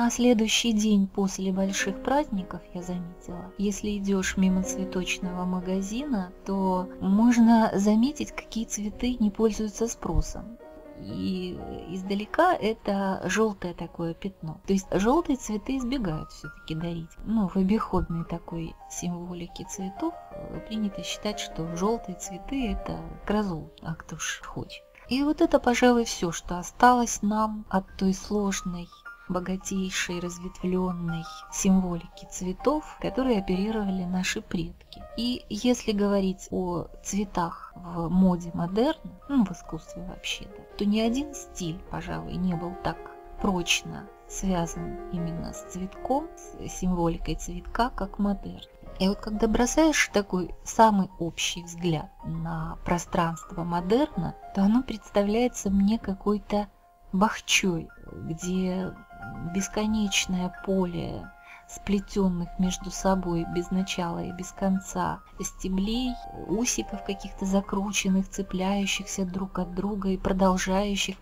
на следующий день после больших праздников, я заметила, если идешь мимо цветочного магазина, то можно заметить, какие цветы не пользуются спросом. И издалека это желтое такое пятно. То есть желтые цветы избегают все-таки дарить. В обиходной такой символике цветов принято считать, что желтые цветы это кразул, а кто ж хочет. И вот это, пожалуй, все, что осталось нам от той сложной, богатейшей, разветвленной символики цветов, которые оперировали наши предки. И если говорить о цветах в моде модерн, в искусстве вообще, то ни один стиль, пожалуй, не был так прочно связан именно с цветком, с символикой цветка, как модерн. И вот когда бросаешь такой самый общий взгляд на пространство модерна, то оно представляется мне какой-то бахчой, где бесконечное поле сплетенных между собой без начала и без конца стеблей, усиков каких-то закрученных, цепляющихся друг от друга и продолжающих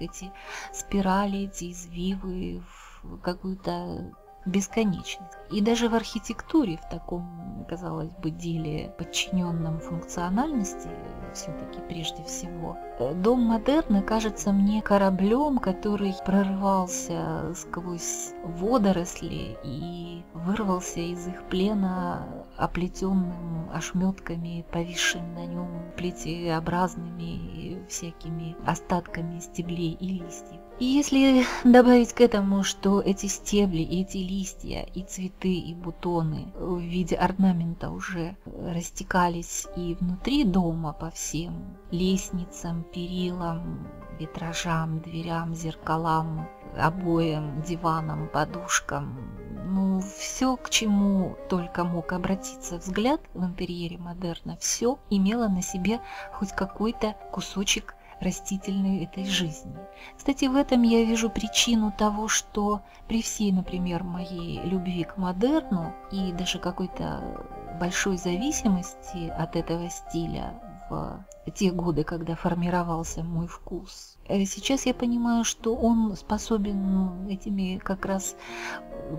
эти спирали, эти извивы в какую-то бесконечность. И даже в архитектуре, в таком, казалось бы, деле, подчиненном функциональности, все-таки прежде всего, дом модерна кажется мне кораблем, который прорывался сквозь водоросли и вырвался из их плена оплетенным ошметками, повисшим на нем плетеобразными всякими остатками стеблей и листьев. И если добавить к этому, что эти стебли, и эти листья, и цветы, и бутоны в виде орнамента уже растекались и внутри дома по всем лестницам, перилам, витражам, дверям, зеркалам, обоям, диванам, подушкам, все, к чему только мог обратиться взгляд в интерьере модерна, все имело на себе хоть какой-то кусочек растительной этой жизни. Кстати, в этом я вижу причину того, что при всей, например, моей любви к модерну и даже какой-то большой зависимости от этого стиля в те годы, когда формировался мой вкус, сейчас я понимаю, что он способен этими как раз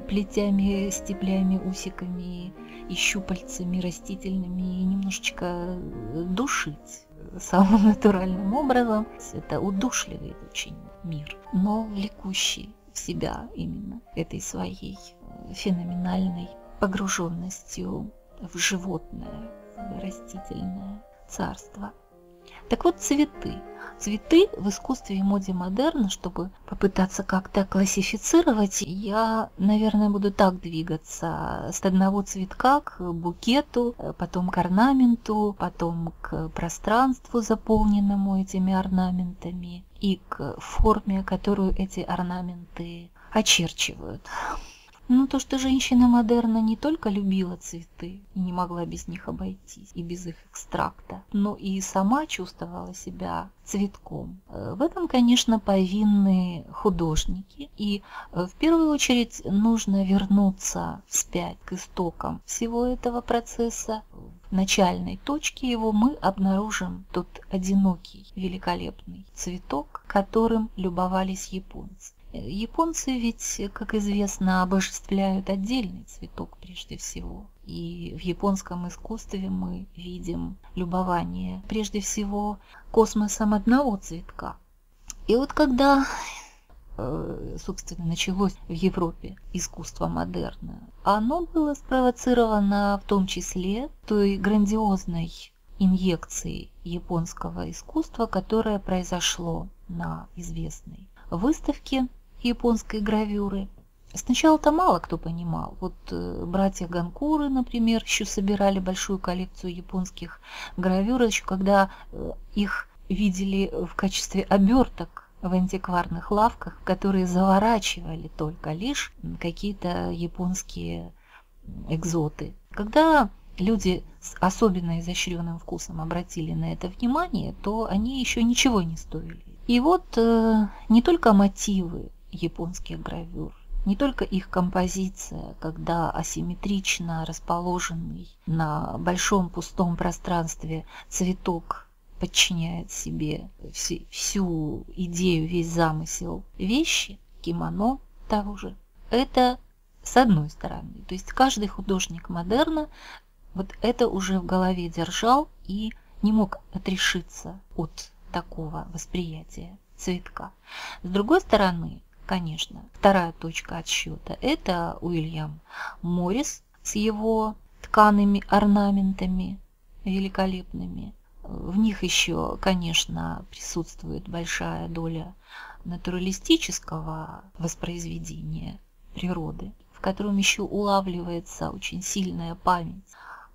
плетями, стеблями, усиками и щупальцами растительными немножечко душить самым натуральным образом. Это удушливый очень мир, но влекущий в себя именно этой своей феноменальной погруженностью в животное, в растительное царство. Так вот, цветы. Цветы в искусстве и моде модерна, чтобы попытаться как-то классифицировать, я, наверное, буду так двигаться: с одного цветка к букету, потом к орнаменту, потом к пространству, заполненному этими орнаментами, и к форме, которую эти орнаменты очерчивают. То, что женщина модерна не только любила цветы и не могла без них обойтись, и без их экстракта, но и сама чувствовала себя цветком. В этом, конечно, повинны художники. И в первую очередь нужно вернуться вспять к истокам всего этого процесса. В начальной точке его мы обнаружим тот одинокий, великолепный цветок, которым любовались японцы. Японцы ведь, как известно, обожествляют отдельный цветок прежде всего. И в японском искусстве мы видим любование прежде всего космосом одного цветка. И вот когда, собственно, началось в Европе искусство модерна, оно было спровоцировано в том числе той грандиозной инъекцией японского искусства, которое произошло на известной выставке японской гравюры. Сначала-то мало кто понимал. Вот братья Ганкуры, например, еще собирали большую коллекцию японских гравюр, еще когда их видели в качестве оберток в антикварных лавках, которые заворачивали только лишь какие-то японские экзоты. Когда люди с особенно изощренным вкусом обратили на это внимание, то они еще ничего не стоили. И вот не только мотивы японских гравюр, не только их композиция, когда асимметрично расположенный на большом пустом пространстве цветок подчиняет себе всю идею, весь замысел вещи, кимоно, того же. Это с одной стороны. То есть каждый художник модерна вот это уже в голове держал и не мог отрешиться от такого восприятия цветка. С другой стороны, конечно, вторая точка отсчета – это Уильям Моррис с его ткаными орнаментами великолепными. В них еще, конечно, присутствует большая доля натуралистического воспроизведения природы, в котором еще улавливается очень сильная память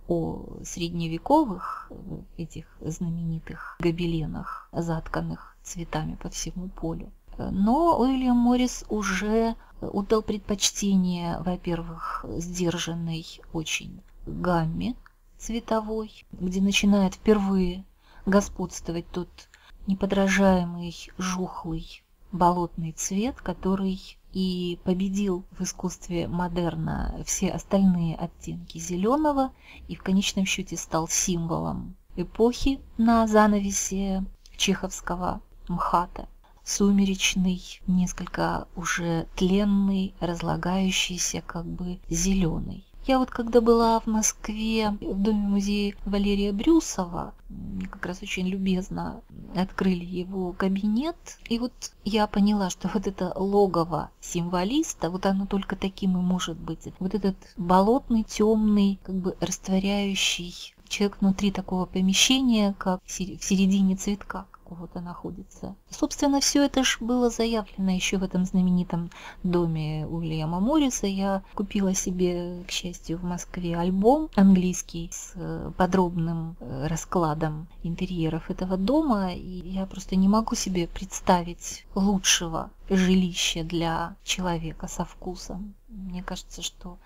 о средневековых этих знаменитых гобеленах, затканных цветами по всему полю. Но Уильям Моррис уже отдал предпочтение, во-первых, сдержанной очень гамме цветовой, где начинает впервые господствовать тот неподражаемый жухлый болотный цвет, который и победил в искусстве модерна все остальные оттенки зеленого и в конечном счете стал символом эпохи на занавесе чеховского МХАТа. Сумеречный, несколько уже тленный, разлагающийся, как бы зеленый. Я вот когда была в Москве в Доме-музее Валерия Брюсова, мне как раз очень любезно открыли его кабинет, и вот я поняла, что вот это логово символиста, вот оно только таким и может быть. Вот этот болотный, темный, как бы растворяющий человек внутри такого помещения, как в середине цветка какого-то находится. Собственно, все это ж было заявлено еще в этом знаменитом доме Уильяма Морриса. Я купила себе, к счастью, в Москве альбом английский с подробным раскладом интерьеров этого дома, и я просто не могу себе представить лучшего жилища для человека со вкусом. Мне кажется, что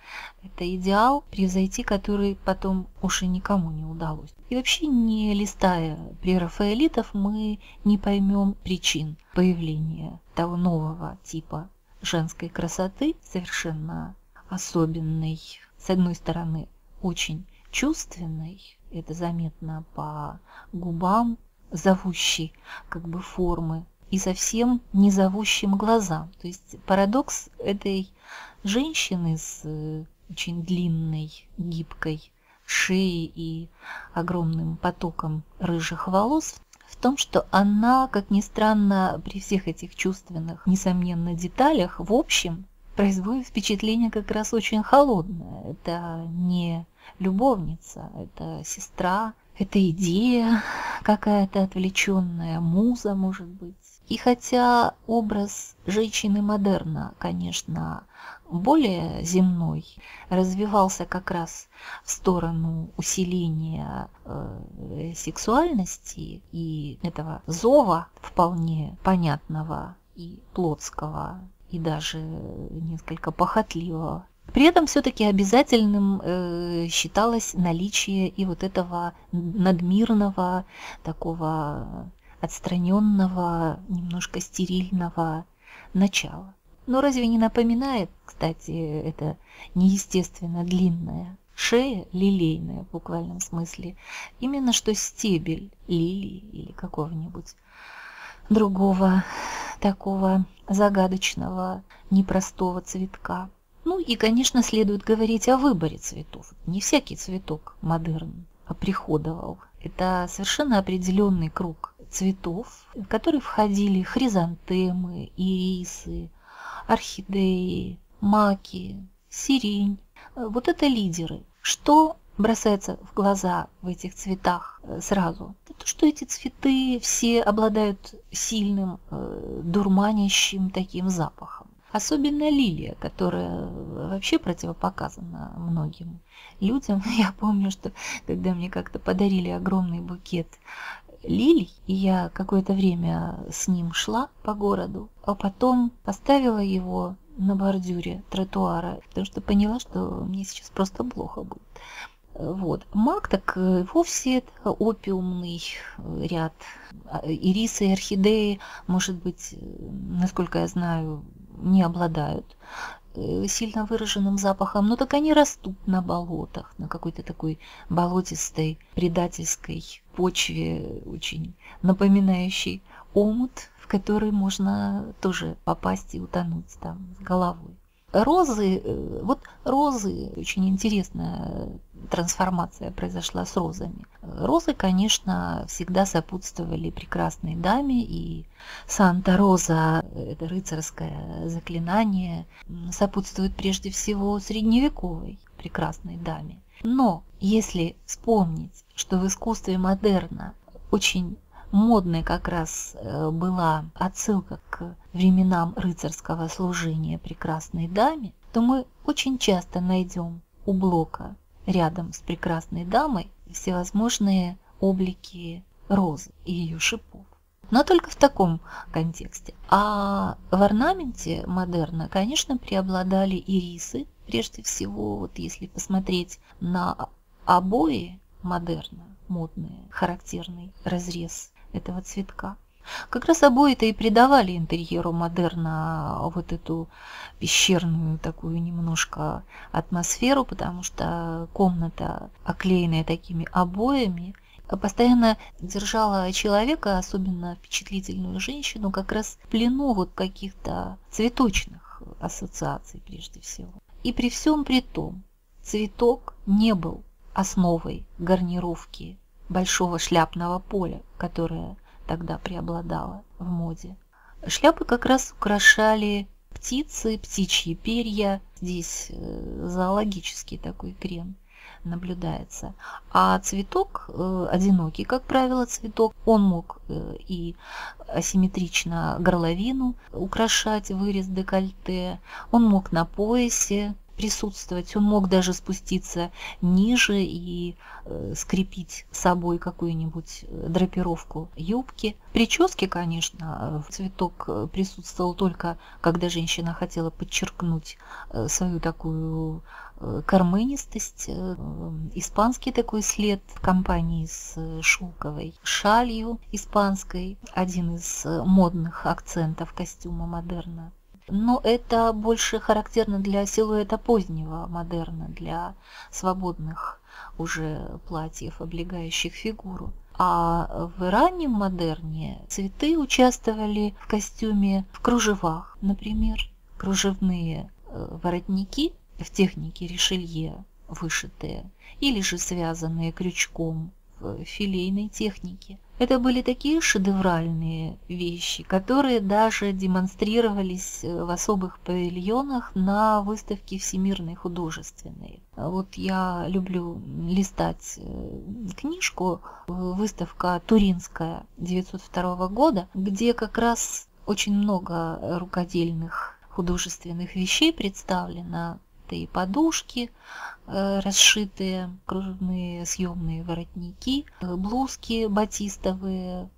это идеал, превзойти который потом уж и никому не удалось. И вообще, не листая прерафаэлитов, мы не поймем причин появления того нового типа женской красоты, совершенно особенной, с одной стороны, очень чувственной, это заметно по губам, зовущей как бы формы, и совсем не зовущим глазам. То есть парадокс этой женщины с очень длинной, гибкой шеей и огромным потоком рыжих волос в том, что она, как ни странно, при всех этих чувственных, несомненно, деталях, в общем, производит впечатление как раз очень холодное. Это не любовница, это сестра, это идея какая-то отвлеченная, муза, может быть. И хотя образ женщины модерна, конечно, более земной, развивался как раз в сторону усиления сексуальности и этого зова вполне понятного и плотского, и даже несколько похотливого. При этом все-таки обязательным считалось наличие и вот этого надмирного, такого отстраненного, немножко стерильного начала. Но разве не напоминает, кстати, это неестественно длинная шея, лилейная в буквальном смысле, именно что стебель лилии или какого-нибудь другого такого загадочного, непростого цветка. Ну и, конечно, следует говорить о выборе цветов. Не всякий цветок модерн оприходовал. Это совершенно определенный круг цветов, в который входили хризантемы, ирисы, орхидеи, маки, сирень. Вот это лидеры. Что бросается в глаза в этих цветах сразу? Это что эти цветы все обладают сильным, дурманящим таким запахом. Особенно лилия, которая вообще противопоказана многим людям. Я помню, что когда мне как-то подарили огромный букет лилий, и я какое-то время с ним шла по городу, а потом поставила его на бордюре тротуара, потому что поняла, что мне сейчас просто плохо будет. Вот. Мак так вовсе это опиумный ряд. Ирисы и орхидеи, может быть, насколько я знаю, не обладают сильно выраженным запахом, но так они растут на болотах, на какой-то такой болотистой предательской почве, очень напоминающей омут, в который можно тоже попасть и утонуть там с головой. Розы, вот розы, очень интересная трансформация произошла с розами. Розы, конечно, всегда сопутствовали прекрасной даме, и Санта-Роза, это рыцарское заклинание, сопутствует прежде всего средневековой прекрасной даме. Но если вспомнить, что в искусстве модерна очень модной как раз была отсылка к временам рыцарского служения прекрасной даме, то мы очень часто найдем у Блока рядом с прекрасной дамой всевозможные облики розы и ее шипов. Но только в таком контексте. А в орнаменте модерна, конечно, преобладали ирисы. Прежде всего, вот если посмотреть на обои модерна, модные, характерный разрез этого цветка. Как раз обои-то и придавали интерьеру модерна вот эту пещерную такую немножко атмосферу, потому что комната, оклеенная такими обоями, постоянно держала человека, особенно впечатлительную женщину, как раз в плену вот каких-то цветочных ассоциаций прежде всего. И при всем при том, цветок не был основой гарнировки большого шляпного поля, которое тогда преобладало в моде. Шляпы как раз украшали птицы, птичьи перья. Здесь зоологический такой крен наблюдается. А цветок, одинокий, как правило, цветок, он мог и асимметрично горловину украшать, вырез декольте, он мог на поясе присутствовать, он мог даже спуститься ниже и скрепить собой какую-нибудь драпировку юбки. Прически, конечно, цветок присутствовал только, когда женщина хотела подчеркнуть свою такую карменистость, испанский такой след в компании с шелковой шалью испанской, один из модных акцентов костюма модерна. Но это больше характерно для силуэта позднего модерна, для свободных уже платьев, облегающих фигуру. А в раннем модерне цветы участвовали в костюме в кружевах, например, кружевные воротники в технике ришелье вышитые или же связанные крючком в филейной технике. Это были такие шедевральные вещи, которые даже демонстрировались в особых павильонах на выставке всемирной художественной. Вот я люблю листать книжку, выставка Туринская 1902 года, где как раз очень много рукодельных художественных вещей представлено. Это и подушки, расшитые кружевные съемные воротники, блузки батистовые,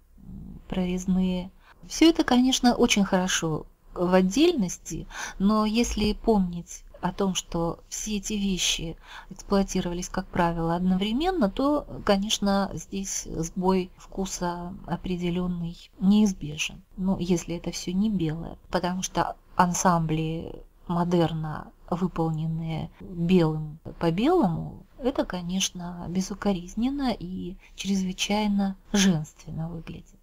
прорезные. Все это, конечно, очень хорошо в отдельности, но если помнить о том, что все эти вещи эксплуатировались, как правило, одновременно, то, конечно, здесь сбой вкуса определенный неизбежен. Но если это все не белое, потому что ансамбли модерна, выполненные белым по белому, это, конечно, безукоризненно и чрезвычайно женственно выглядит.